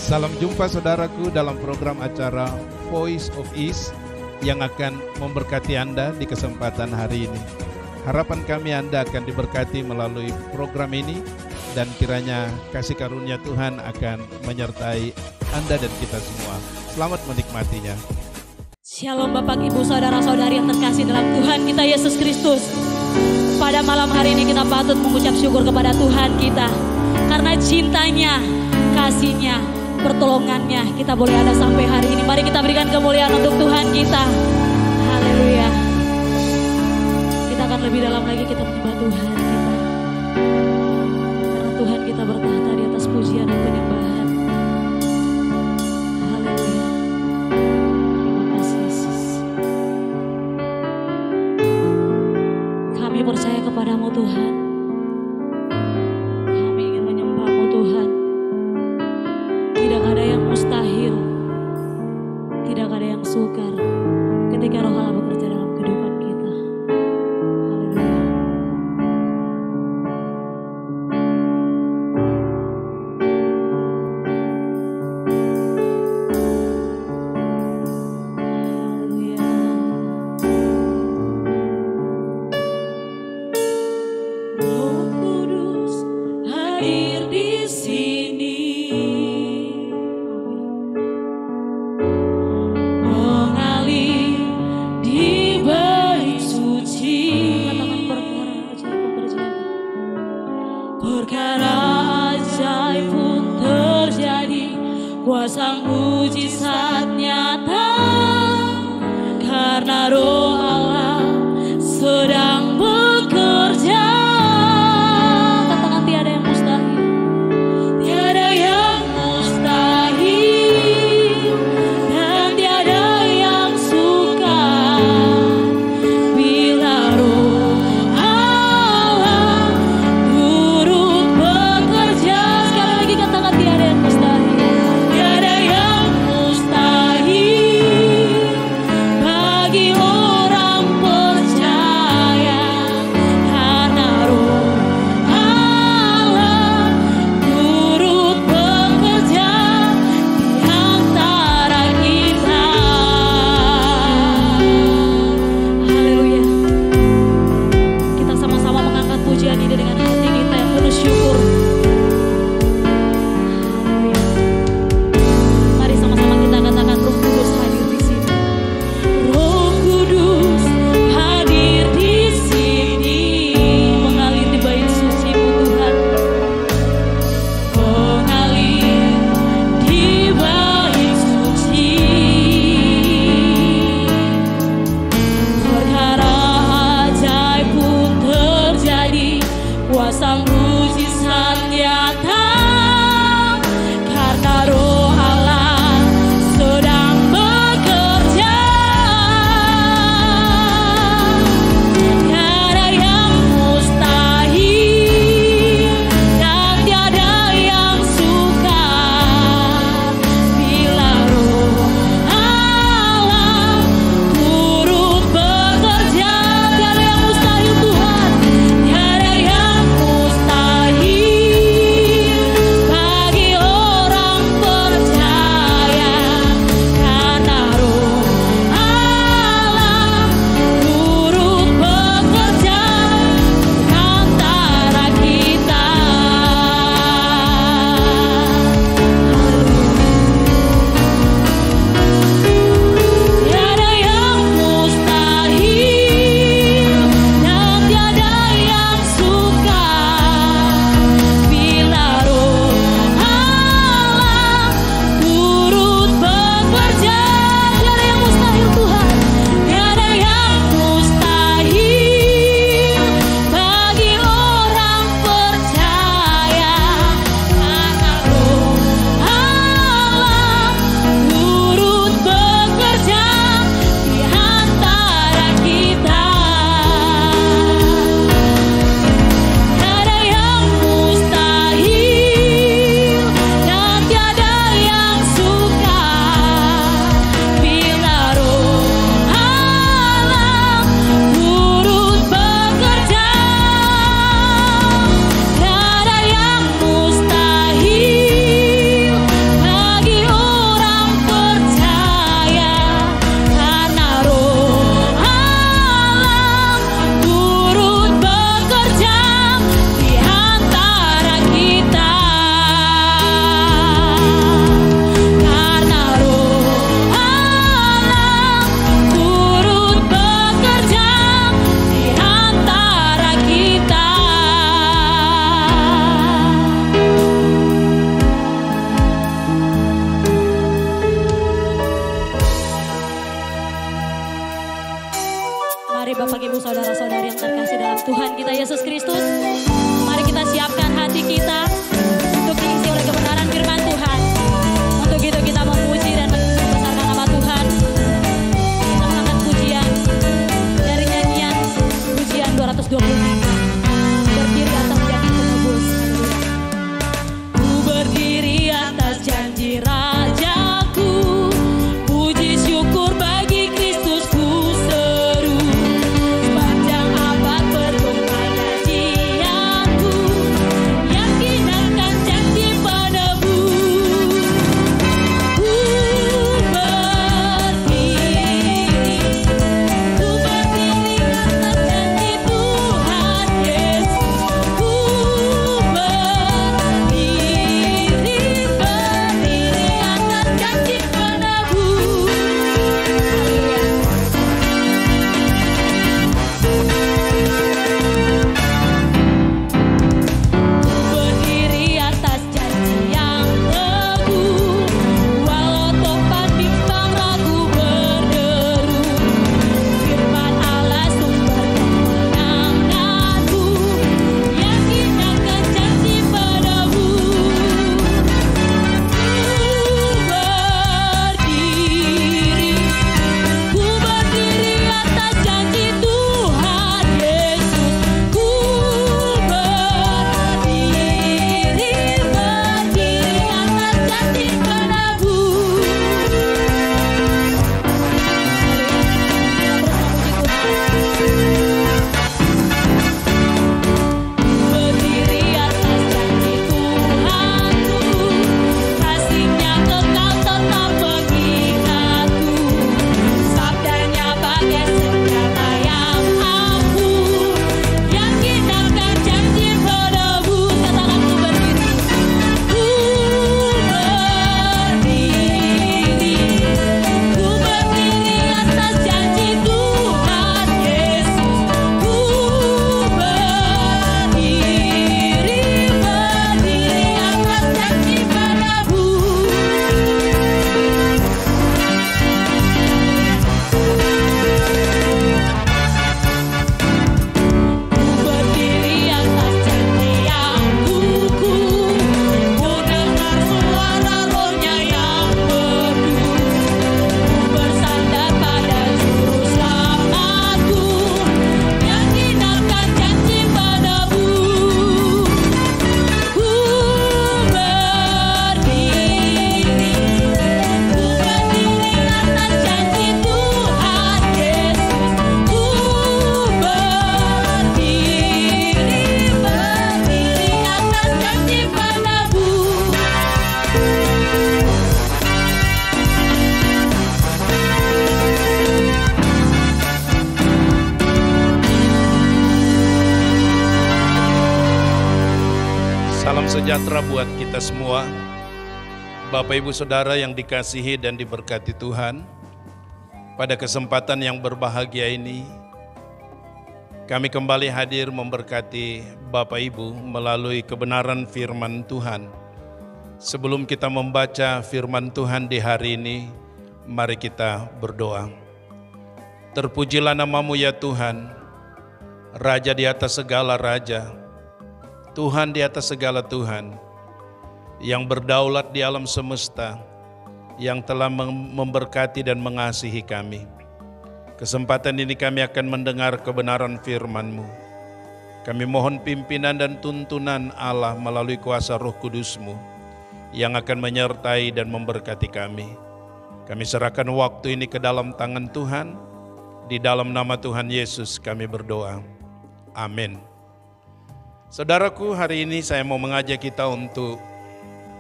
Salam jumpa saudaraku dalam program acara Voice of East yang akan memberkati Anda di kesempatan hari ini. Harapan kami Anda akan diberkati melalui program ini dan kiranya kasih karunia Tuhan akan menyertai Anda dan kita semua. Selamat menikmatinya. Shalom Bapak Ibu Saudara-saudari yang terkasih dalam Tuhan kita Yesus Kristus. Pada malam hari ini kita patut mengucap syukur kepada Tuhan kita. Karena cintanya, kasihnya, pertolongannya kita boleh ada sampai hari ini. Mari kita berikan kemuliaan untuk Tuhan kita. Haleluya. Kita akan lebih dalam lagi kita menyembah Tuhan kita. Karena Tuhan kita bertahta di atas pujian dan penyembahan. Haleluya. Terima kasih Yesus. Kami percaya kepadamu Tuhan. Kami ingin menyembahmu Tuhan. Tidak ada yang mustahil, tidak ada yang sukar ketika Roh Allah bekerja dalam kehidupan kita. Haleluya. Haleluya. Roh Kudus hadir di sini. Kuasa mujizat nyata karena Roh Allah sedang bekerja. Katakan tiada yang mustahil, tiada yang mustahil dan tiada yang sukar bila Roh Allah turut bekerja. Sekali lagi katakan tiada yang mustahil. Bagi orang saudara-saudari yang terkasih dalam Tuhan kita Yesus Kristus. Mari kita siapkan hati kita untuk diisi oleh kebenaran firman Tuhan. Untuk itu kita memuji dan membesarkan nama Tuhan. Kita mengangkat pujian dari nyanyian pujian 225. Berdiri atas janji penebus. Ku berdiri atas janji Rajaku. Puji syukur bagi Kristus ku seru. Sepanjang abad bergumanya jiwaku, yakin akan janji penebus. Ku berdiri atas janji Tuhan Yesus. Ku berdiri atas janji penebus. Berdiri atas janji yang teguh, walau topan bimbang ragu berderu. Firman Allah sumber kemenanganku, yakin akan janji penebus. Ku berdiri atas janji Tuhan Yesus. Ku berdiri atas janji penebus. Berdiri atas janji Tuhanku, kasih-Nya kekal tetap mengikatku. Sabdanya bagai senjata yang ampuh, yakin akan janji penebus. Katakan ku berdiri. Ku berdiri atas janji Tuhan Yesus. Ku berdiri atas janji penebus. Berdiri atas janji yang kukuh, ku dengar suara Roh-Nya yang merdu. Ku bersandar pada juru selamatku, yakin akan janji penebus. Ku berdiri atas janji Tuhan Yesus. Ku berdiri atas janji penebus. Salam sejahtera buat kita semua. Bapak Ibu Saudara yang dikasihi dan diberkati Tuhan. Pada kesempatan yang berbahagia ini, kami kembali hadir memberkati Bapak Ibu melalui kebenaran firman Tuhan. Sebelum kita membaca firman Tuhan di hari ini, mari kita berdoa. Terpujilah nama-Mu ya Tuhan, Raja di atas segala raja, Tuhan di atas segala Tuhan, yang berdaulat di alam semesta, yang telah memberkati dan mengasihi kami. Kesempatan ini kami akan mendengar kebenaran firman-Mu. Kami mohon pimpinan dan tuntunan Allah melalui kuasa Roh Kudus-Mu yang akan menyertai dan memberkati kami. Kami serahkan waktu ini ke dalam tangan Tuhan. Di dalam nama Tuhan Yesus kami berdoa. Amin. Saudaraku, hari ini saya mau mengajak kita untuk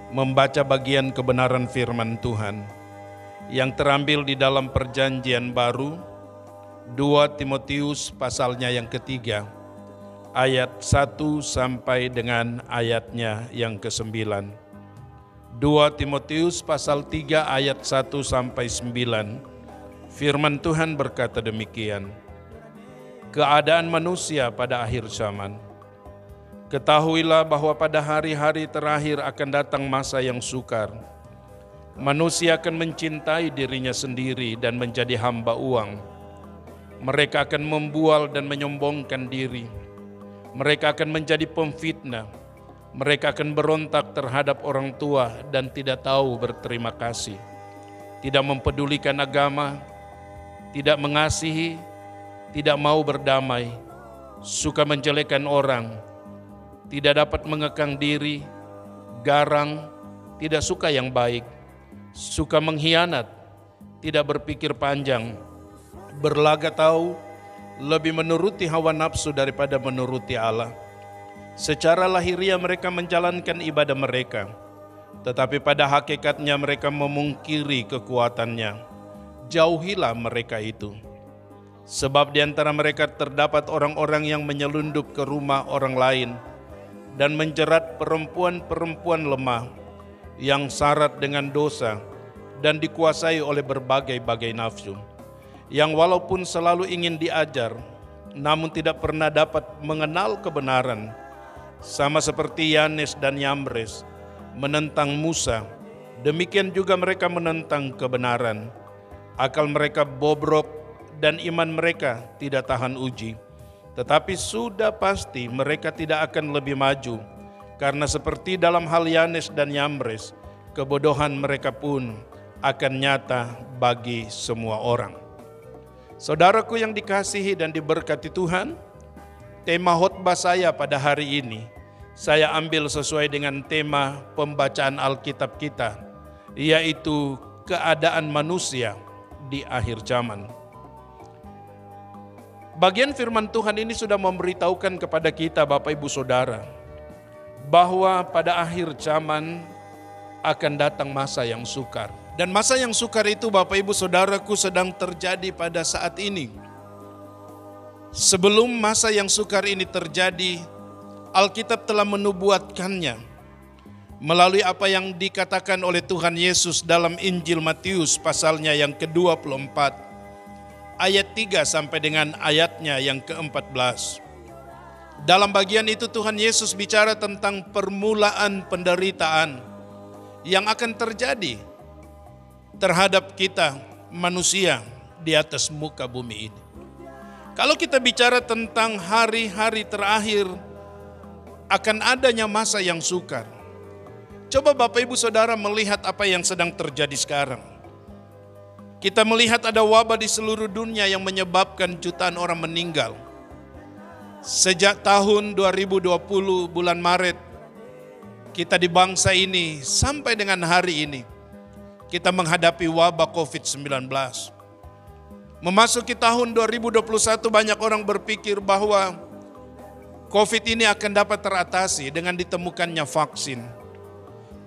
membaca bagian kebenaran firman Tuhan yang terambil di dalam Perjanjian Baru, 2 Timotius pasalnya yang ketiga, ayat 1 sampai dengan ayatnya yang ke-9. 2 Timotius pasal 3 ayat 1 sampai 9. Firman Tuhan berkata demikian. Keadaan manusia pada akhir zaman. Ketahuilah bahwa pada hari-hari terakhir akan datang masa yang sukar. Manusia akan mencintai dirinya sendiri dan menjadi hamba uang. Mereka akan membual dan menyombongkan diri. Mereka akan menjadi pemfitnah. Mereka akan berontak terhadap orang tua dan tidak tahu berterima kasih. Tidak mempedulikan agama, tidak mengasihi, tidak mau berdamai, suka menjelekkan orang, tidak dapat mengekang diri, garang, tidak suka yang baik, suka mengkhianat, tidak berpikir panjang, berlaga tahu, lebih menuruti hawa nafsu daripada menuruti Allah. Secara lahiriah mereka menjalankan ibadah mereka, tetapi pada hakikatnya mereka memungkiri kekuatannya. Jauhilah mereka itu. Sebab di antara mereka terdapat orang-orang yang menyelundup ke rumah orang lain dan menjerat perempuan-perempuan lemah yang syarat dengan dosa dan dikuasai oleh berbagai-bagai nafsu, yang walaupun selalu ingin diajar, namun tidak pernah dapat mengenal kebenaran, sama seperti Yanes dan Yambres menentang Musa, demikian juga mereka menentang kebenaran. Akal mereka bobrok dan iman mereka tidak tahan uji. Tetapi sudah pasti mereka tidak akan lebih maju, karena seperti dalam hal Yanes dan Yambres, kebodohan mereka pun akan nyata bagi semua orang. Saudaraku yang dikasihi dan diberkati Tuhan, tema khotbah saya pada hari ini saya ambil sesuai dengan tema pembacaan Alkitab kita, yaitu keadaan manusia di akhir zaman. Bagian firman Tuhan ini sudah memberitahukan kepada kita Bapak Ibu Saudara, bahwa pada akhir zaman akan datang masa yang sukar. Dan masa yang sukar itu Bapak Ibu Saudaraku sedang terjadi pada saat ini. Sebelum masa yang sukar ini terjadi, Alkitab telah menubuatkannya melalui apa yang dikatakan oleh Tuhan Yesus dalam Injil Matius pasalnya yang ke-24 ayat 3 sampai dengan ayatnya yang ke-14. Dalam bagian itu Tuhan Yesus bicara tentang permulaan penderitaan yang akan terjadi terhadap kita manusia di atas muka bumi ini. Kalau kita bicara tentang hari-hari terakhir akan adanya masa yang sukar. Coba Bapak Ibu Saudara melihat apa yang sedang terjadi sekarang. Kita melihat ada wabah di seluruh dunia yang menyebabkan jutaan orang meninggal. Sejak tahun 2020 bulan Maret, kita di bangsa ini sampai dengan hari ini, kita menghadapi wabah COVID-19. Memasuki tahun 2021 banyak orang berpikir bahwa COVID ini akan dapat teratasi dengan ditemukannya vaksin.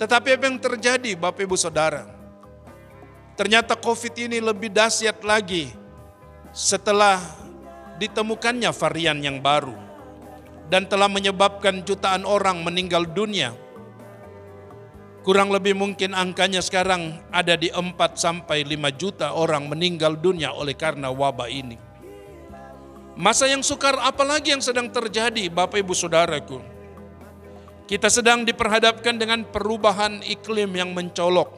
Tetapi apa yang terjadi Bapak Ibu Saudara? Ternyata COVID ini lebih dahsyat lagi setelah ditemukannya varian yang baru dan telah menyebabkan jutaan orang meninggal dunia. Kurang lebih mungkin angkanya sekarang ada di 4-5 juta orang meninggal dunia oleh karena wabah ini. Masa yang sukar apalagi yang sedang terjadi Bapak Ibu Saudaraku. Kita sedang diperhadapkan dengan perubahan iklim yang mencolok.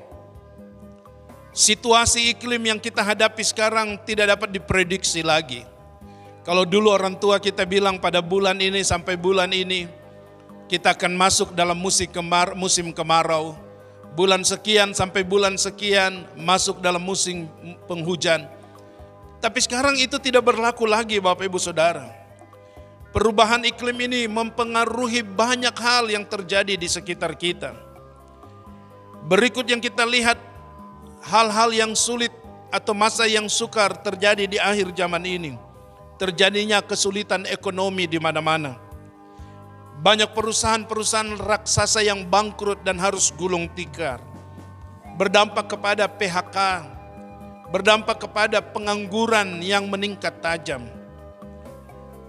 Situasi iklim yang kita hadapi sekarang tidak dapat diprediksi lagi. Kalau dulu orang tua kita bilang pada bulan ini sampai bulan ini kita akan masuk dalam musim kemarau. Bulan sekian sampai bulan sekian masuk dalam musim penghujan. Tapi sekarang itu tidak berlaku lagi Bapak Ibu Saudara. Perubahan iklim ini mempengaruhi banyak hal yang terjadi di sekitar kita. Berikut yang kita lihat hal-hal yang sulit atau masa yang sukar terjadi di akhir zaman ini. Terjadinya kesulitan ekonomi di mana-mana. Banyak perusahaan-perusahaan raksasa yang bangkrut dan harus gulung tikar. Berdampak kepada PHK, berdampak kepada pengangguran yang meningkat tajam.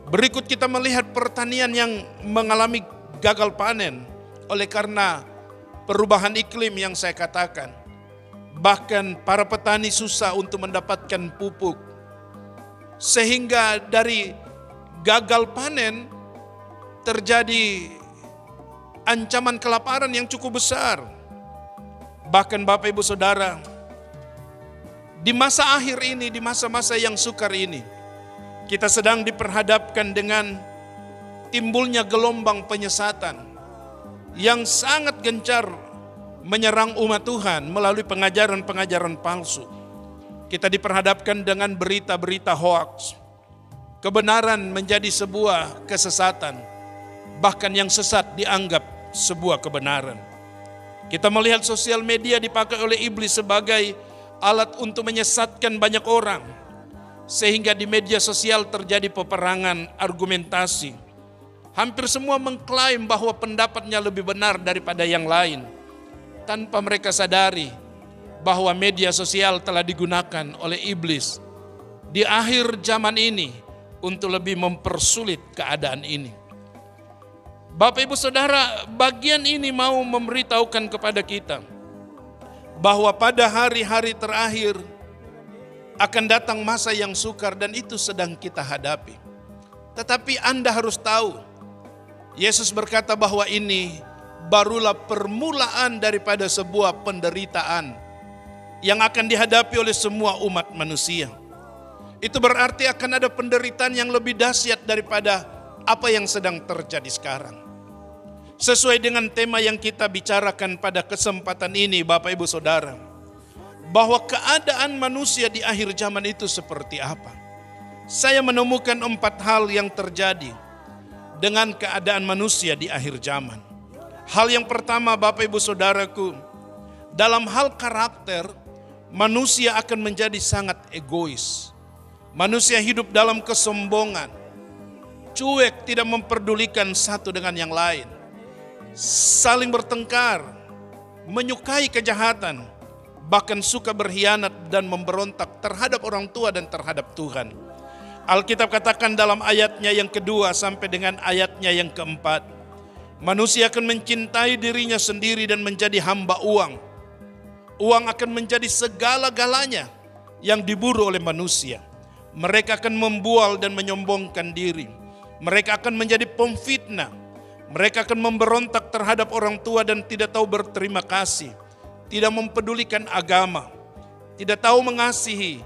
Berikut kita melihat pertanian yang mengalami gagal panen oleh karena perubahan iklim yang saya katakan. Bahkan para petani susah untuk mendapatkan pupuk. Sehingga dari gagal panen terjadi ancaman kelaparan yang cukup besar. Bahkan Bapak Ibu Saudara, di masa akhir ini, di masa-masa yang sukar ini, Kita sedang diperhadapkan dengan timbulnya gelombang penyesatan yang sangat gencar menyerang umat Tuhan melalui pengajaran-pengajaran palsu. Kita diperhadapkan dengan berita-berita hoaks. Kebenaran menjadi sebuah kesesatan, bahkan yang sesat dianggap sebuah kebenaran. Kita melihat sosial media dipakai oleh iblis sebagai alat untuk menyesatkan banyak orang, sehingga di media sosial terjadi peperangan argumentasi. Hampir semua mengklaim bahwa pendapatnya lebih benar daripada yang lain, tanpa mereka sadari bahwa media sosial telah digunakan oleh iblis di akhir zaman ini untuk lebih mempersulit keadaan ini. Bapak Ibu Saudara, bagian ini mau memberitahukan kepada kita bahwa pada hari-hari terakhir akan datang masa yang sukar, dan itu sedang kita hadapi. Tetapi Anda harus tahu, Yesus berkata bahwa ini barulah permulaan daripada sebuah penderitaan yang akan dihadapi oleh semua umat manusia. Itu berarti akan ada penderitaan yang lebih dahsyat daripada apa yang sedang terjadi sekarang. Sesuai dengan tema yang kita bicarakan pada kesempatan ini, Bapak Ibu Saudara, bahwa keadaan manusia di akhir zaman itu seperti apa. Saya menemukan 4 hal yang terjadi dengan keadaan manusia di akhir zaman. Hal yang pertama, Bapak Ibu Saudaraku, dalam hal karakter, manusia akan menjadi sangat egois. Manusia hidup dalam kesombongan, cuek, tidak memperdulikan satu dengan yang lain, saling bertengkar, menyukai kejahatan, bahkan suka berkhianat dan memberontak terhadap orang tua dan terhadap Tuhan. Alkitab katakan dalam ayatnya yang kedua sampai dengan ayatnya yang keempat, manusia akan mencintai dirinya sendiri dan menjadi hamba uang. Uang akan menjadi segala-galanya yang diburu oleh manusia. Mereka akan membual dan menyombongkan diri. Mereka akan menjadi pemfitnah. Mereka akan memberontak terhadap orang tua dan tidak tahu berterima kasih. Tidak mempedulikan agama. Tidak tahu mengasihi.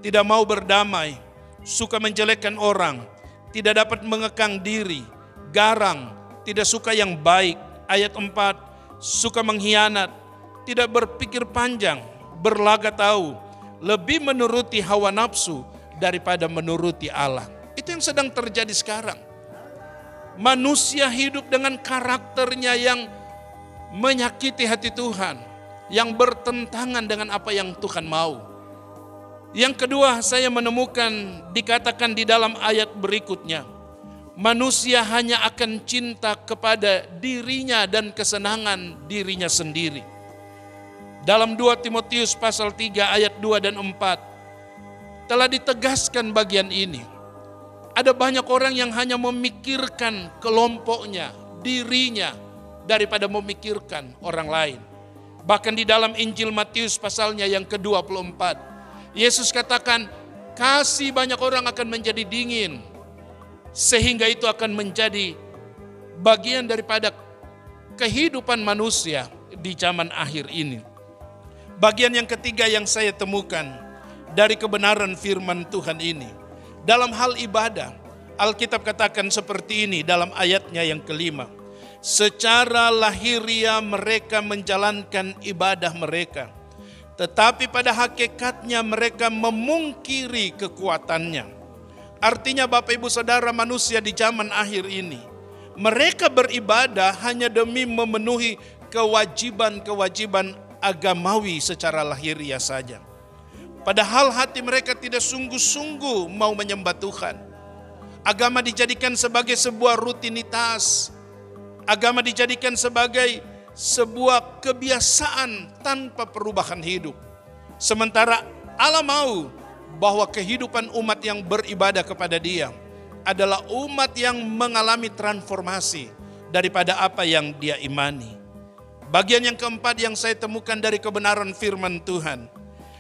Tidak mau berdamai. Suka menjelekkan orang. Tidak dapat mengekang diri. Garang. Tidak suka yang baik. Ayat 4. Suka mengkhianat. Tidak berpikir panjang. Berlaga tahu. Lebih menuruti hawa nafsu daripada menuruti Allah. Itu yang sedang terjadi sekarang. Manusia hidup dengan karakternya yang menyakiti hati Tuhan, yang bertentangan dengan apa yang Tuhan mau. Yang kedua, saya menemukan dikatakan di dalam ayat berikutnya, manusia hanya akan cinta kepada dirinya dan kesenangan dirinya sendiri. Dalam 2 Timotius pasal 3 ayat 2 dan 4 telah ditegaskan bagian ini. Ada banyak orang yang hanya memikirkan kelompoknya, dirinya, daripada memikirkan orang lain. Bahkan di dalam Injil Matius pasalnya yang ke-24, Yesus katakan, kasih banyak orang akan menjadi dingin, sehingga itu akan menjadi bagian daripada kehidupan manusia di zaman akhir ini. Bagian yang ketiga yang saya temukan dari kebenaran firman Tuhan ini, dalam hal ibadah, Alkitab katakan seperti ini dalam ayatnya yang kelima. Secara lahiriah mereka menjalankan ibadah mereka, tetapi pada hakikatnya mereka memungkiri kekuatannya. Artinya Bapak Ibu Saudara, manusia di zaman akhir ini, mereka beribadah hanya demi memenuhi kewajiban-kewajiban agamawi secara lahiriah saja. Padahal hati mereka tidak sungguh-sungguh mau menyembah Tuhan. Agama dijadikan sebagai sebuah rutinitas. Agama dijadikan sebagai sebuah kebiasaan tanpa perubahan hidup. Sementara Allah mau bahwa kehidupan umat yang beribadah kepada Dia adalah umat yang mengalami transformasi daripada apa yang dia imani. Bagian yang keempat yang saya temukan dari kebenaran firman Tuhan,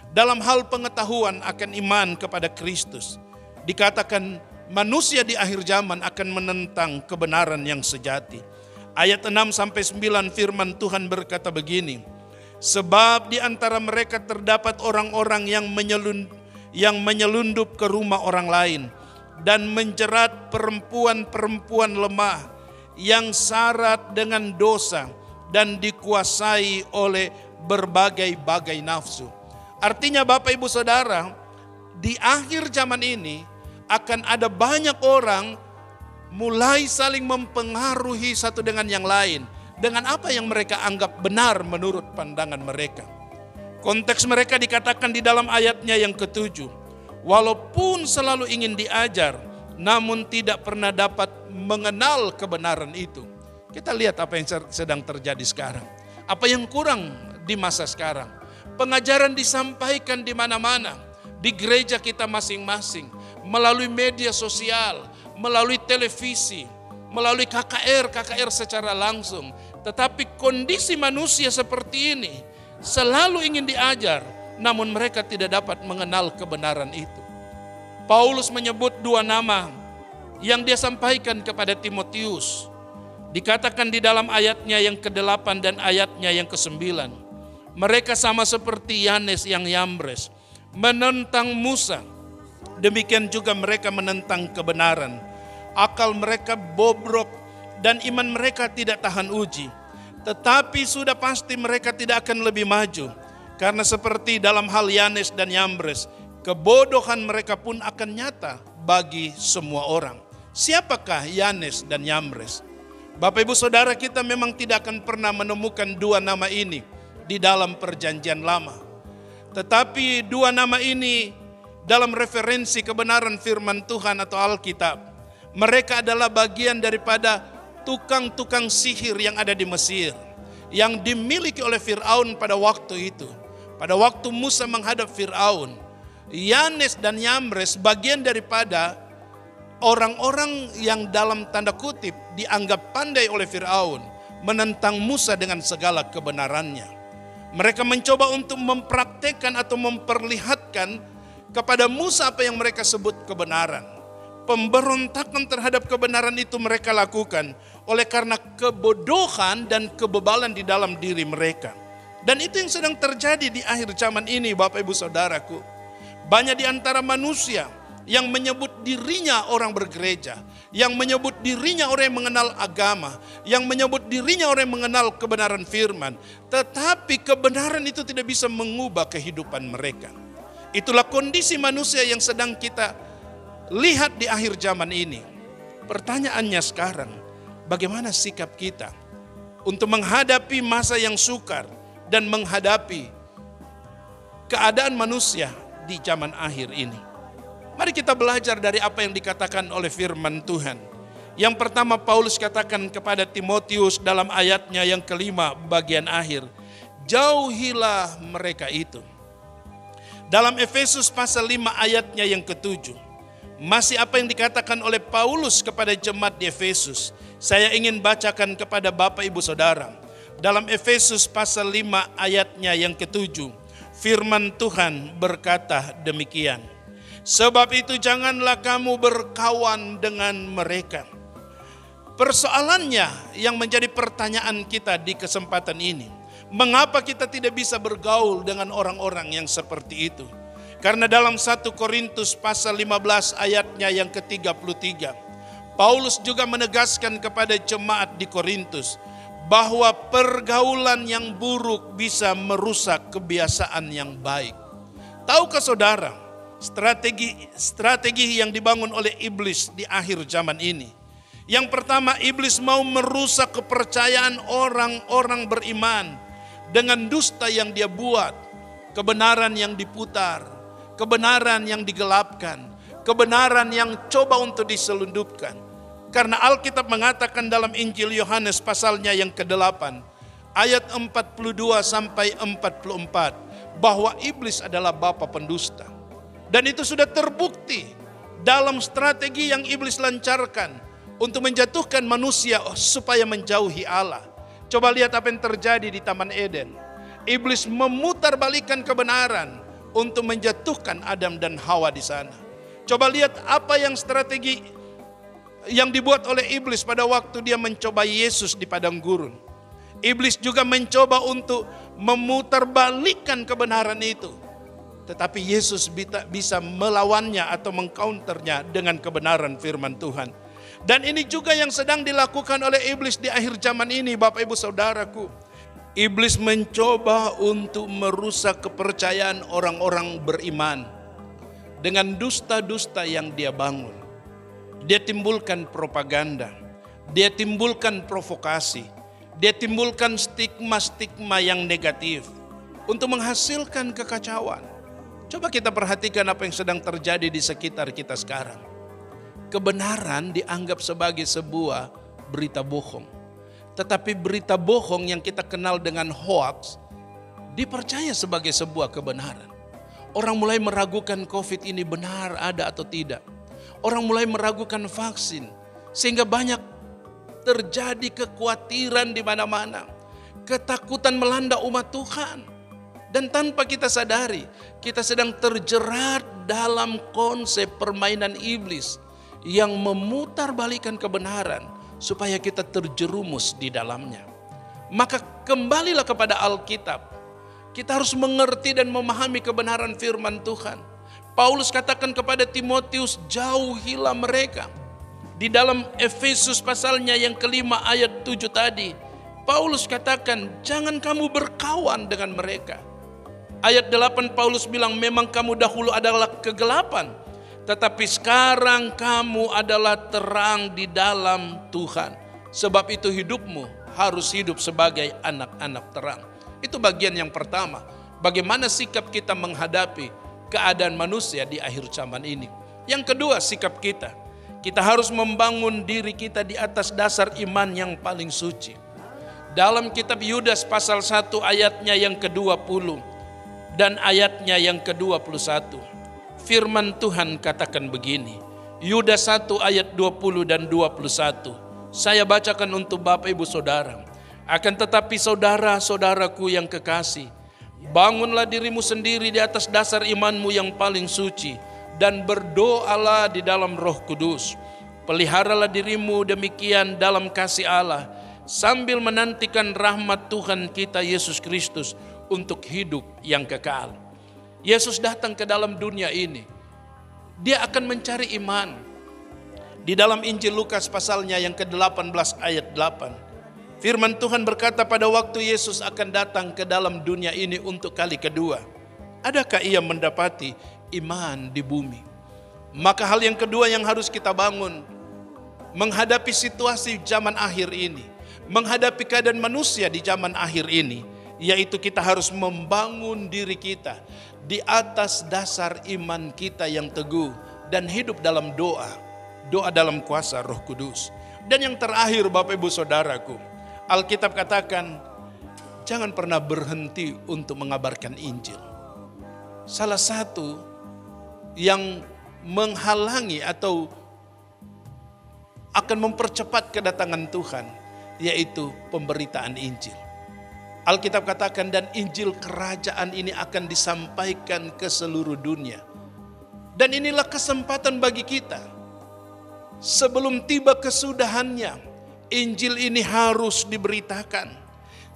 dalam hal pengetahuan akan iman kepada Kristus, dikatakan manusia di akhir zaman akan menentang kebenaran yang sejati. Ayat 6-9 firman Tuhan berkata begini, sebab di antara mereka terdapat orang-orang yang menyelundup ke rumah orang lain dan menjerat perempuan-perempuan lemah yang syarat dengan dosa dan dikuasai oleh berbagai-bagai nafsu. Artinya Bapak Ibu Saudara, di akhir zaman ini akan ada banyak orang mulai saling mempengaruhi satu dengan yang lain dengan apa yang mereka anggap benar menurut pandangan mereka. Konteks mereka dikatakan di dalam ayatnya yang ke-7. Walaupun selalu ingin diajar, namun tidak pernah dapat mengenal kebenaran itu. Kita lihat apa yang sedang terjadi sekarang. Apa yang kurang di masa sekarang. Pengajaran disampaikan di mana-mana. Di gereja kita masing-masing. Melalui media sosial, melalui televisi, melalui KKR secara langsung. Tetapi kondisi manusia seperti ini selalu ingin diajar, namun mereka tidak dapat mengenal kebenaran itu. Paulus menyebut dua nama yang dia sampaikan kepada Timotius. Dikatakan di dalam ayatnya yang ke-8 dan ayatnya yang ke-9. Mereka sama seperti Yanes yang Yambres, menentang Musa. Demikian juga mereka menentang kebenaran. Akal mereka bobrok dan iman mereka tidak tahan uji. Tetapi sudah pasti mereka tidak akan lebih maju. Karena seperti dalam hal Yanes dan Yambres, kebodohan mereka pun akan nyata bagi semua orang. Siapakah Yanes dan Yambres? Bapak Ibu Saudara, kita memang tidak akan pernah menemukan dua nama ini di dalam perjanjian lama. Tetapi dua nama ini dalam referensi kebenaran firman Tuhan atau Alkitab, mereka adalah bagian daripada tukang-tukang sihir yang ada di Mesir, yang dimiliki oleh Firaun pada waktu itu. Pada waktu Musa menghadap Firaun, Yanes dan Yambres bagian daripada orang-orang yang dalam tanda kutip dianggap pandai oleh Firaun menentang Musa dengan segala kebenarannya. Mereka mencoba untuk mempraktekkan atau memperlihatkan kepada Musa apa yang mereka sebut kebenaran. Pemberontakan terhadap kebenaran itu mereka lakukan oleh karena kebodohan dan kebebalan di dalam diri mereka. Dan itu yang sedang terjadi di akhir zaman ini, Bapak Ibu Saudaraku. Banyak di antara manusia yang menyebut dirinya orang bergereja, yang menyebut dirinya orang yang mengenal agama, yang menyebut dirinya orang yang mengenal kebenaran firman. Tetapi kebenaran itu tidak bisa mengubah kehidupan mereka. Itulah kondisi manusia yang sedang kita lihat di akhir zaman ini. Pertanyaannya sekarang, bagaimana sikap kita untuk menghadapi masa yang sukar dan menghadapi keadaan manusia di zaman akhir ini? Mari kita belajar dari apa yang dikatakan oleh firman Tuhan. Yang pertama Paulus katakan kepada Timotius dalam ayatnya yang kelima bagian akhir. Jauhilah mereka itu. Dalam Efesus pasal 5 ayatnya yang ke-7. Masih apa yang dikatakan oleh Paulus kepada jemaat di Efesus. Saya ingin bacakan kepada Bapak Ibu Saudara. Dalam Efesus pasal 5 ayatnya yang ke-7. Firman Tuhan berkata demikian. Sebab itu janganlah kamu berkawan dengan mereka. Persoalannya yang menjadi pertanyaan kita di kesempatan ini. Mengapa kita tidak bisa bergaul dengan orang-orang yang seperti itu? Karena dalam 1 Korintus pasal 15 ayatnya yang ke-33. Paulus juga menegaskan kepada jemaat di Korintus. Bahwa pergaulan yang buruk bisa merusak kebiasaan yang baik. Tahukah saudara? Strategi yang dibangun oleh iblis di akhir zaman ini. Yang pertama, iblis mau merusak kepercayaan orang-orang beriman dengan dusta yang dia buat, kebenaran yang diputar, kebenaran yang digelapkan, kebenaran yang coba untuk diselundupkan. Karena Alkitab mengatakan dalam Injil Yohanes pasalnya yang ke-8, ayat 42 sampai 44, bahwa iblis adalah bapa pendusta. Dan itu sudah terbukti dalam strategi yang iblis lancarkan untuk menjatuhkan manusia supaya menjauhi Allah. Coba lihat apa yang terjadi di Taman Eden. Iblis memutarbalikkan kebenaran untuk menjatuhkan Adam dan Hawa di sana. Coba lihat apa yang strategi yang dibuat oleh iblis pada waktu dia mencoba Yesus di padang gurun. Iblis juga mencoba untuk memutarbalikkan kebenaran itu. Tetapi Yesus bisa melawannya atau mengcounternya dengan kebenaran firman Tuhan. Dan ini juga yang sedang dilakukan oleh iblis di akhir zaman ini, Bapak Ibu Saudaraku. Iblis mencoba untuk merusak kepercayaan orang-orang beriman dengan dusta-dusta yang dia bangun. Dia timbulkan propaganda, dia timbulkan provokasi, dia timbulkan stigma-stigma yang negatif untuk menghasilkan kekacauan. Coba kita perhatikan apa yang sedang terjadi di sekitar kita sekarang. Kebenaran dianggap sebagai sebuah berita bohong. Tetapi berita bohong yang kita kenal dengan hoax dipercaya sebagai sebuah kebenaran. Orang mulai meragukan COVID ini benar ada atau tidak. Orang mulai meragukan vaksin. Sehingga banyak terjadi kekhawatiran di mana-mana. Ketakutan melanda umat Tuhan. Dan tanpa kita sadari, kita sedang terjerat dalam konsep permainan iblis yang memutarbalikkan kebenaran supaya kita terjerumus di dalamnya. Maka kembalilah kepada Alkitab. Kita harus mengerti dan memahami kebenaran firman Tuhan. Paulus katakan kepada Timotius, jauhilah mereka. Di dalam Efesus pasalnya yang kelima ayat 7 tadi, Paulus katakan, jangan kamu berkawan dengan mereka. Ayat 8 Paulus bilang, memang kamu dahulu adalah kegelapan, tetapi sekarang kamu adalah terang di dalam Tuhan. Sebab itu hidupmu harus hidup sebagai anak-anak terang. Itu bagian yang pertama. Bagaimana sikap kita menghadapi keadaan manusia di akhir zaman ini. Yang kedua, sikap kita. Kita harus membangun diri kita di atas dasar iman yang paling suci. Dalam kitab Yudas pasal 1 ayatnya yang ke-20 dan ayatnya yang ke-21. Firman Tuhan katakan begini. Yudas 1 ayat 20 dan 21. Saya bacakan untuk Bapak Ibu Saudara. Akan tetapi saudara-saudaraku yang kekasih, bangunlah dirimu sendiri di atas dasar imanmu yang paling suci, dan berdoalah di dalam Roh Kudus. Peliharalah dirimu demikian dalam kasih Allah, sambil menantikan rahmat Tuhan kita Yesus Kristus untuk hidup yang kekal. Yesus datang ke dalam dunia ini. Dia akan mencari iman. Di dalam Injil Lukas pasalnya yang ke-18 ayat 8. Firman Tuhan berkata pada waktu Yesus akan datang ke dalam dunia ini untuk kali kedua. Adakah ia mendapati iman di bumi? Maka hal yang kedua yang harus kita bangun, menghadapi situasi zaman akhir ini, menghadapi keadaan manusia di zaman akhir ini, yaitu kita harus membangun diri kita di atas dasar iman kita yang teguh dan hidup dalam doa dalam kuasa Roh Kudus. Dan yang terakhir Bapak Ibu Saudaraku, Alkitab katakan jangan pernah berhenti untuk mengabarkan Injil. Salah satu yang menghalangi atau akan mempercepat kedatangan Tuhan yaitu pemberitaan Injil. Alkitab katakan dan Injil kerajaan ini akan disampaikan ke seluruh dunia. Dan inilah kesempatan bagi kita. Sebelum tiba kesudahannya, Injil ini harus diberitakan.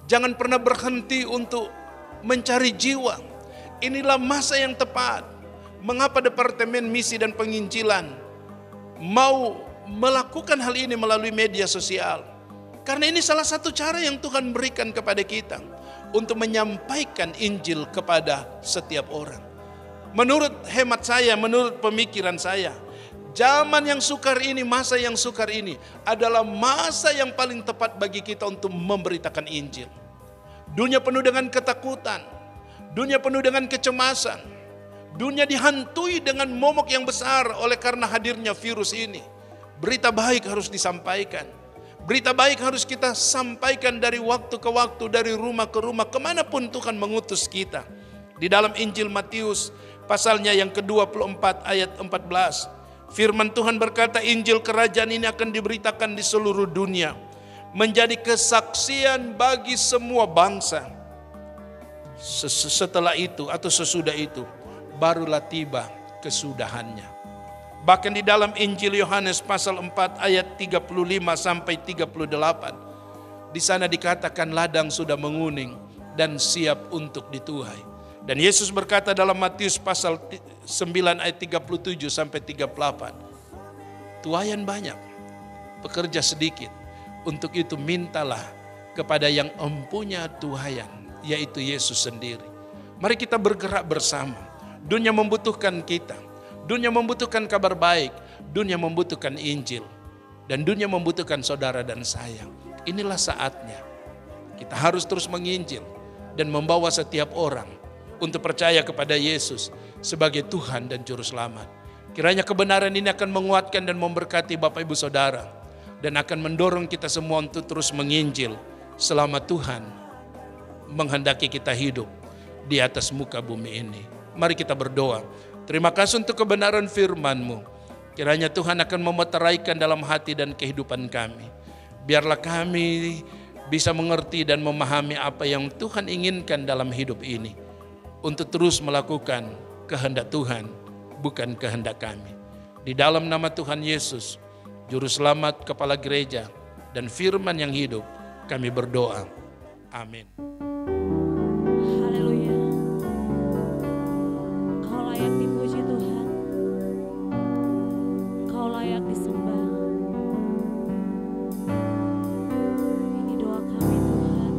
Jangan pernah berhenti untuk mencari jiwa. Inilah masa yang tepat. Mengapa Departemen Misi dan Penginjilan mau melakukan hal ini melalui media sosial? Karena ini salah satu cara yang Tuhan berikan kepada kita untuk menyampaikan Injil kepada setiap orang. Menurut hemat saya, menurut pemikiran saya, zaman yang sukar ini, masa yang sukar ini adalah masa yang paling tepat bagi kita untuk memberitakan Injil. Dunia penuh dengan ketakutan, dunia penuh dengan kecemasan, dunia dihantui dengan momok yang besar oleh karena hadirnya virus ini. Berita baik harus disampaikan. Berita baik harus kita sampaikan dari waktu ke waktu, dari rumah ke rumah, kemanapun Tuhan mengutus kita. Di dalam Injil Matius pasalnya yang ke-24 ayat 14. Firman Tuhan berkata Injil kerajaan ini akan diberitakan di seluruh dunia. Menjadi kesaksian bagi semua bangsa. Setelah itu atau sesudah itu barulah tiba kesudahannya. Bahkan di dalam Injil Yohanes pasal 4 ayat 35 sampai 38. Di sana dikatakan ladang sudah menguning dan siap untuk dituai. Dan Yesus berkata dalam Matius pasal 9 ayat 37 sampai 38. Tuaian banyak, pekerja sedikit. Untuk itu mintalah kepada yang empunya tuaian, yaitu Yesus sendiri. Mari kita bergerak bersama. Dunia membutuhkan kita. Dunia membutuhkan kabar baik. Dunia membutuhkan Injil. Dan dunia membutuhkan saudara dan saya. Inilah saatnya. Kita harus terus menginjil dan membawa setiap orang untuk percaya kepada Yesus sebagai Tuhan dan Juru Selamat. Kiranya kebenaran ini akan menguatkan dan memberkati Bapak Ibu Saudara. Dan akan mendorong kita semua untuk terus menginjil selama Tuhan menghendaki kita hidup di atas muka bumi ini. Mari kita berdoa. Terima kasih untuk kebenaran firman-Mu. Kiranya Tuhan akan memeteraikan dalam hati dan kehidupan kami. Biarlah kami bisa mengerti dan memahami apa yang Tuhan inginkan dalam hidup ini. Untuk terus melakukan kehendak Tuhan, bukan kehendak kami. Di dalam nama Tuhan Yesus, Juru Selamat, Kepala Gereja, dan firman yang hidup, kami berdoa. Amin. Haleluya. Kau layak dipuji Tuhan. Kau layak disembah. Ini doa kami Tuhan.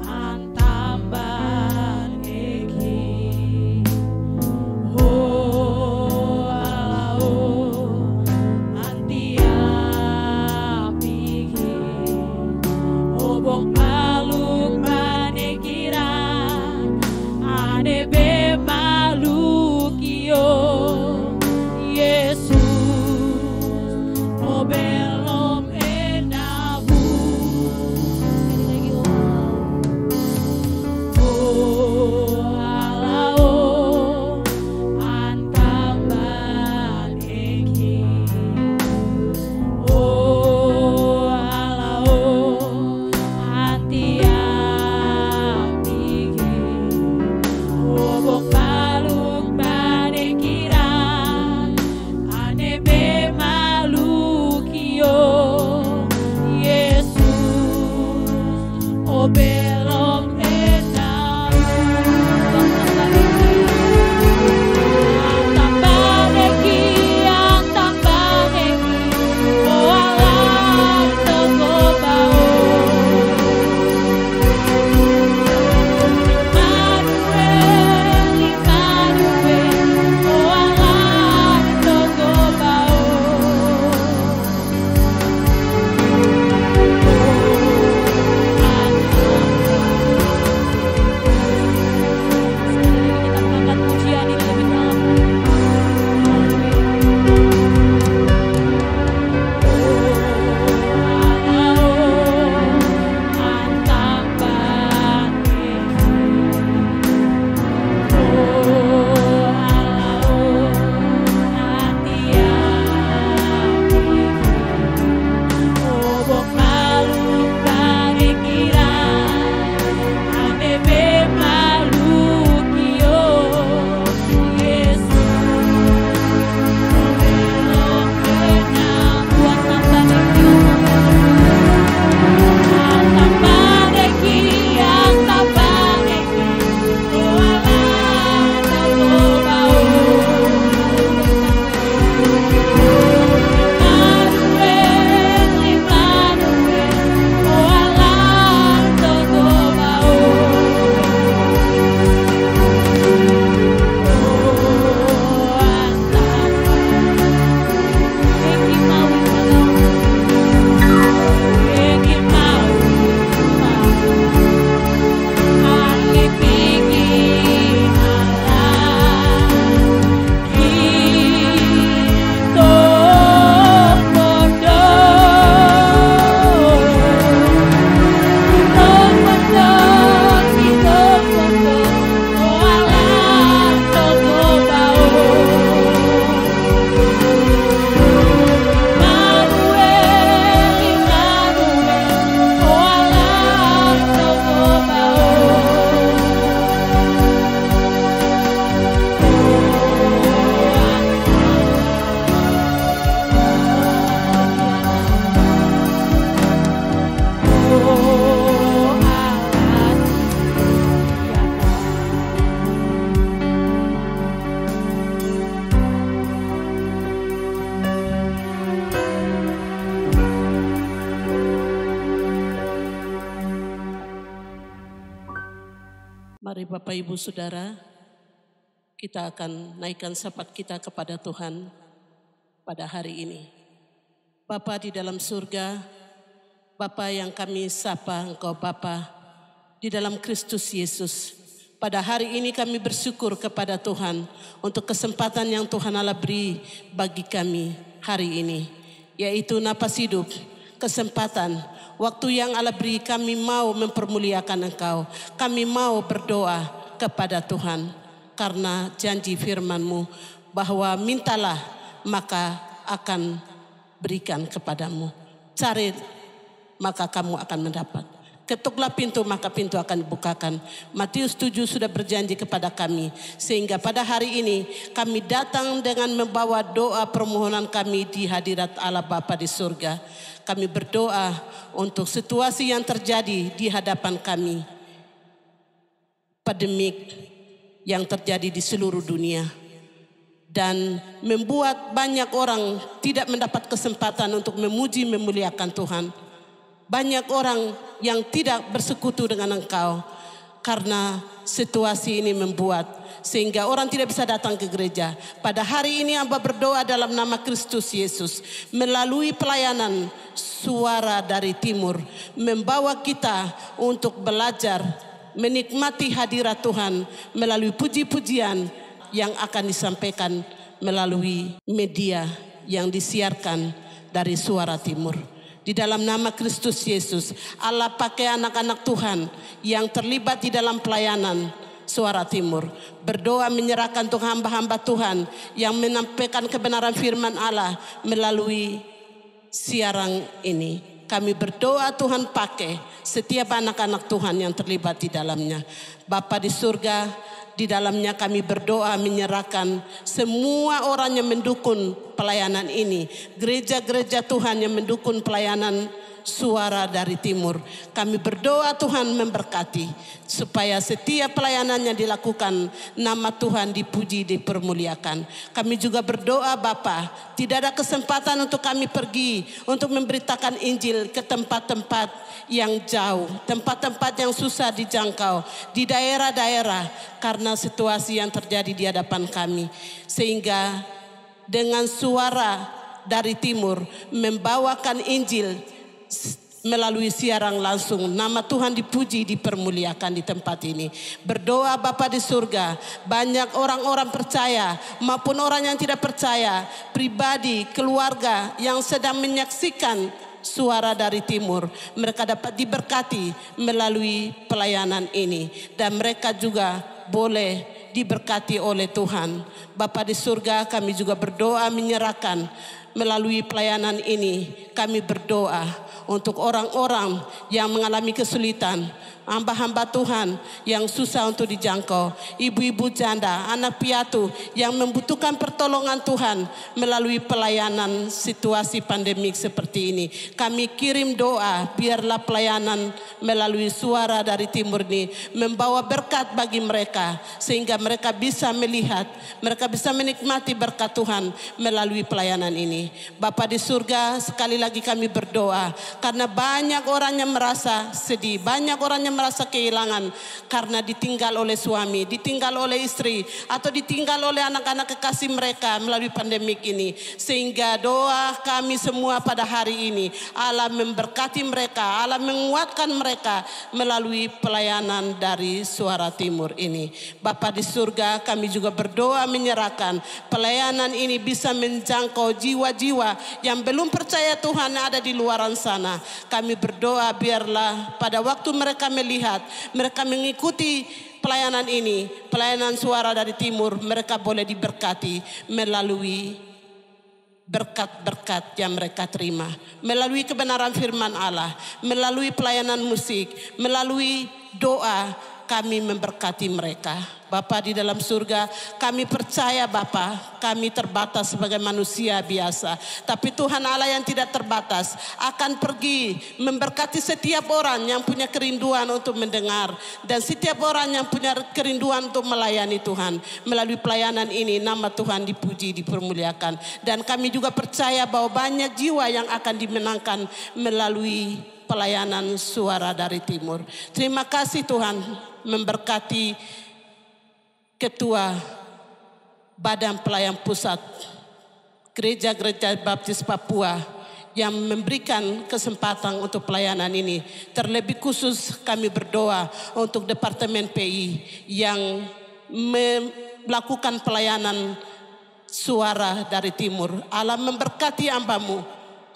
Antambah Mari Bapak Ibu Saudara, kita akan naikkan syafaat kita kepada Tuhan pada hari ini. Bapa di dalam surga, Bapa yang kami sapa Engkau Bapa di dalam Kristus Yesus. Pada hari ini kami bersyukur kepada Tuhan untuk kesempatan yang Tuhan Allah beri bagi kami hari ini, yaitu napas hidup, kesempatan, waktu yang Allah beri. Kami mau mempermuliakan Engkau, kami mau berdoa kepada Tuhan, karena janji firman-Mu bahwa mintalah maka akan berikan kepadamu, cari maka kamu akan mendapat, ketuklah pintu maka pintu akan dibukakan. Matius 7 sudah berjanji kepada kami, sehingga pada hari ini kami datang dengan membawa doa permohonan kami di hadirat Allah Bapa di surga. Kami berdoa untuk situasi yang terjadi di hadapan kami, pandemik yang terjadi di seluruh dunia dan membuat banyak orang tidak mendapat kesempatan untuk memuji memuliakan Tuhan. Banyak orang yang tidak bersekutu dengan Engkau karena situasi ini membuat sehingga orang tidak bisa datang ke gereja. Pada hari ini hamba berdoa dalam nama Kristus Yesus, melalui pelayanan Suara dari Timur, membawa kita untuk belajar menikmati hadirat Tuhan melalui puji-pujian yang akan disampaikan melalui media yang disiarkan dari Suara Timur. Di dalam nama Kristus Yesus, Allah pakai anak-anak Tuhan yang terlibat di dalam pelayanan Suara Timur, berdoa menyerahkan untuk hamba-hamba Tuhan yang menyampaikan kebenaran firman Allah melalui siaran ini. Kami berdoa Tuhan pakai setiap anak-anak Tuhan yang terlibat di dalamnya. Bapa di surga, di dalamnya kami berdoa menyerahkan semua orang yang mendukung pelayanan ini, gereja-gereja Tuhan yang mendukung pelayanan Suara dari Timur. Kami berdoa Tuhan memberkati supaya setiap pelayanannya dilakukan, nama Tuhan dipuji, dipermuliakan. Kami juga berdoa Bapa, tidak ada kesempatan untuk kami pergi untuk memberitakan Injil ke tempat-tempat yang jauh, tempat-tempat yang susah dijangkau, di daerah-daerah karena situasi yang terjadi di hadapan kami. Sehingga dengan Suara dari Timur membawakan Injil melalui siaran langsung, nama Tuhan dipuji, dipermuliakan di tempat ini. Berdoa Bapa di surga, banyak orang-orang percaya maupun orang yang tidak percaya, pribadi, keluarga yang sedang menyaksikan Suara dari Timur, mereka dapat diberkati melalui pelayanan ini dan mereka juga boleh diberkati oleh Tuhan. Bapa di surga, kami juga berdoa menyerahkan melalui pelayanan ini, kami berdoa untuk orang-orang yang mengalami kesulitan, hamba-hamba Tuhan yang susah untuk dijangkau, ibu-ibu janda, anak piatu yang membutuhkan pertolongan Tuhan melalui pelayanan situasi pandemik seperti ini. Kami kirim doa, biarlah pelayanan melalui Suara dari Timur ini membawa berkat bagi mereka, sehingga mereka bisa melihat, mereka bisa menikmati berkat Tuhan melalui pelayanan ini. Bapa di surga, sekali lagi kami berdoa karena banyak orang yang merasa sedih, banyak orang yang merasa kehilangan karena ditinggal oleh suami, ditinggal oleh istri, atau ditinggal oleh anak-anak kekasih mereka melalui pandemik ini. Sehingga doa kami semua pada hari ini, Allah memberkati mereka, Allah menguatkan mereka melalui pelayanan dari Suara Timur ini. Bapa di surga, kami juga berdoa menyerahkan pelayanan ini bisa menjangkau jiwa-jiwa yang belum percaya Tuhan ada di luaran sana. Kami berdoa biarlah pada waktu mereka melihat, mereka mengikuti pelayanan ini, pelayanan Suara dari Timur, mereka boleh diberkati melalui berkat-berkat yang mereka terima, melalui kebenaran firman Allah, melalui pelayanan musik, melalui doa. Kami memberkati mereka. Bapa di dalam surga, kami percaya Bapa, kami terbatas sebagai manusia biasa. Tapi Tuhan Allah yang tidak terbatas akan pergi memberkati setiap orang yang punya kerinduan untuk mendengar. Dan setiap orang yang punya kerinduan untuk melayani Tuhan. Melalui pelayanan ini nama Tuhan dipuji, dipermuliakan. Dan kami juga percaya bahwa banyak jiwa yang akan dimenangkan melalui pelayanan Suara dari Timur. Terima kasih Tuhan. memberkati Ketua Badan Pelayan Pusat Gereja-Gereja Baptis Papua yang memberikan kesempatan untuk pelayanan ini. Terlebih khusus kami berdoa untuk Departemen PI yang melakukan pelayanan suara dari timur. Allah memberkati hamba-Mu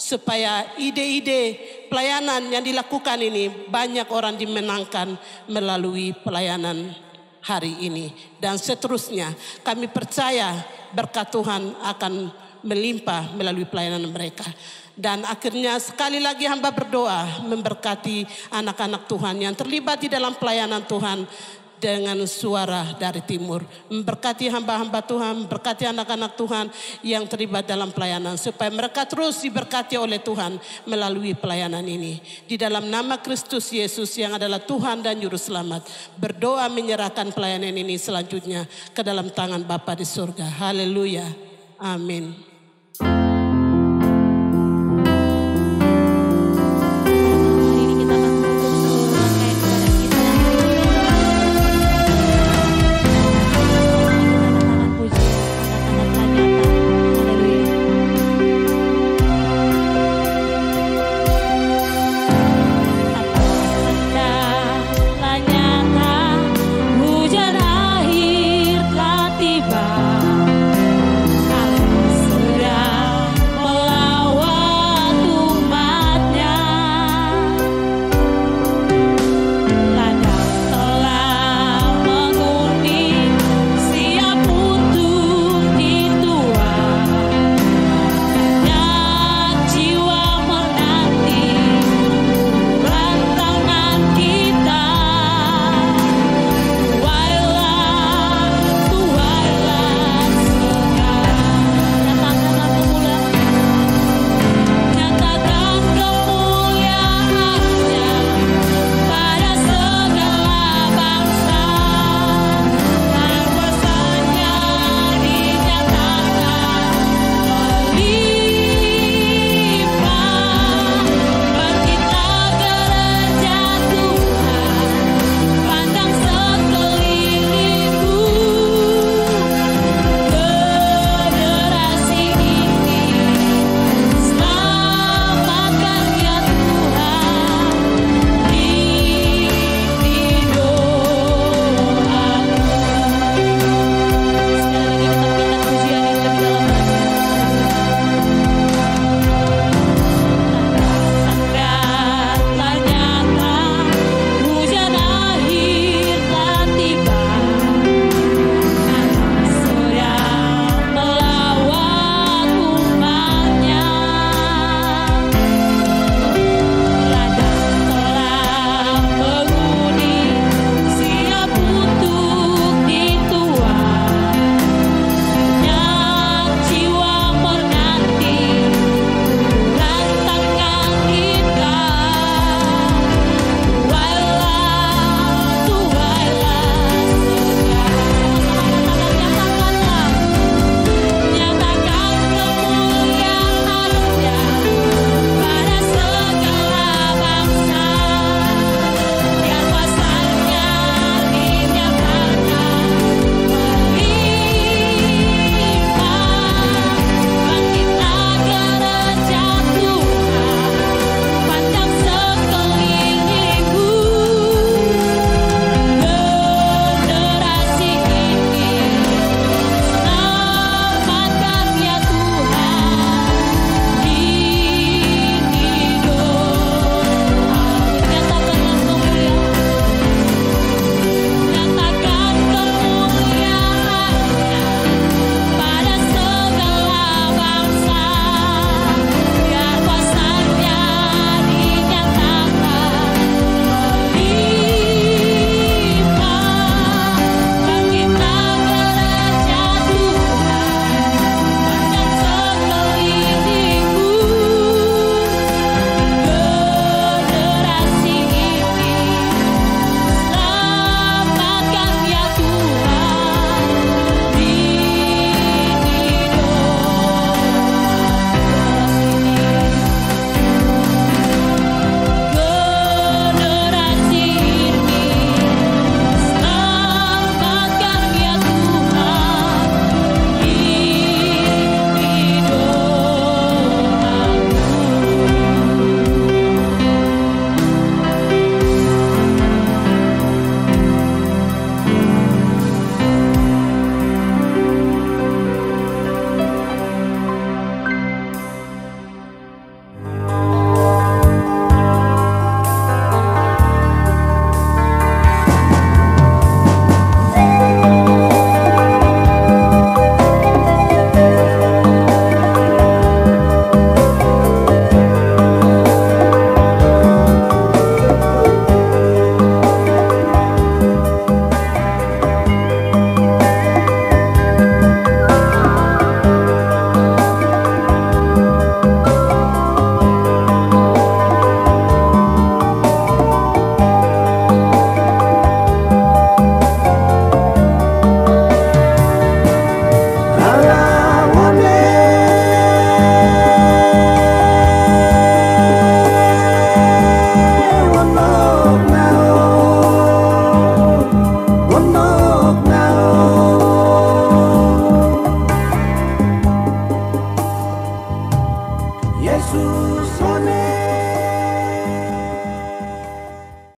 supaya ide-ide pelayanan yang dilakukan ini banyak orang dimenangkan melalui pelayanan hari ini. Dan seterusnya kami percaya berkat Tuhan akan melimpah melalui pelayanan mereka. Dan akhirnya sekali lagi hamba berdoa memberkati anak-anak Tuhan yang terlibat di dalam pelayanan Tuhan dengan suara dari timur. Memberkati hamba-hamba Tuhan, memberkati anak-anak Tuhan yang terlibat dalam pelayanan. Supaya mereka terus diberkati oleh Tuhan melalui pelayanan ini. Di dalam nama Kristus Yesus yang adalah Tuhan dan Juru Selamat. Berdoa menyerahkan pelayanan ini selanjutnya ke dalam tangan Bapa di surga. Haleluya. Amin.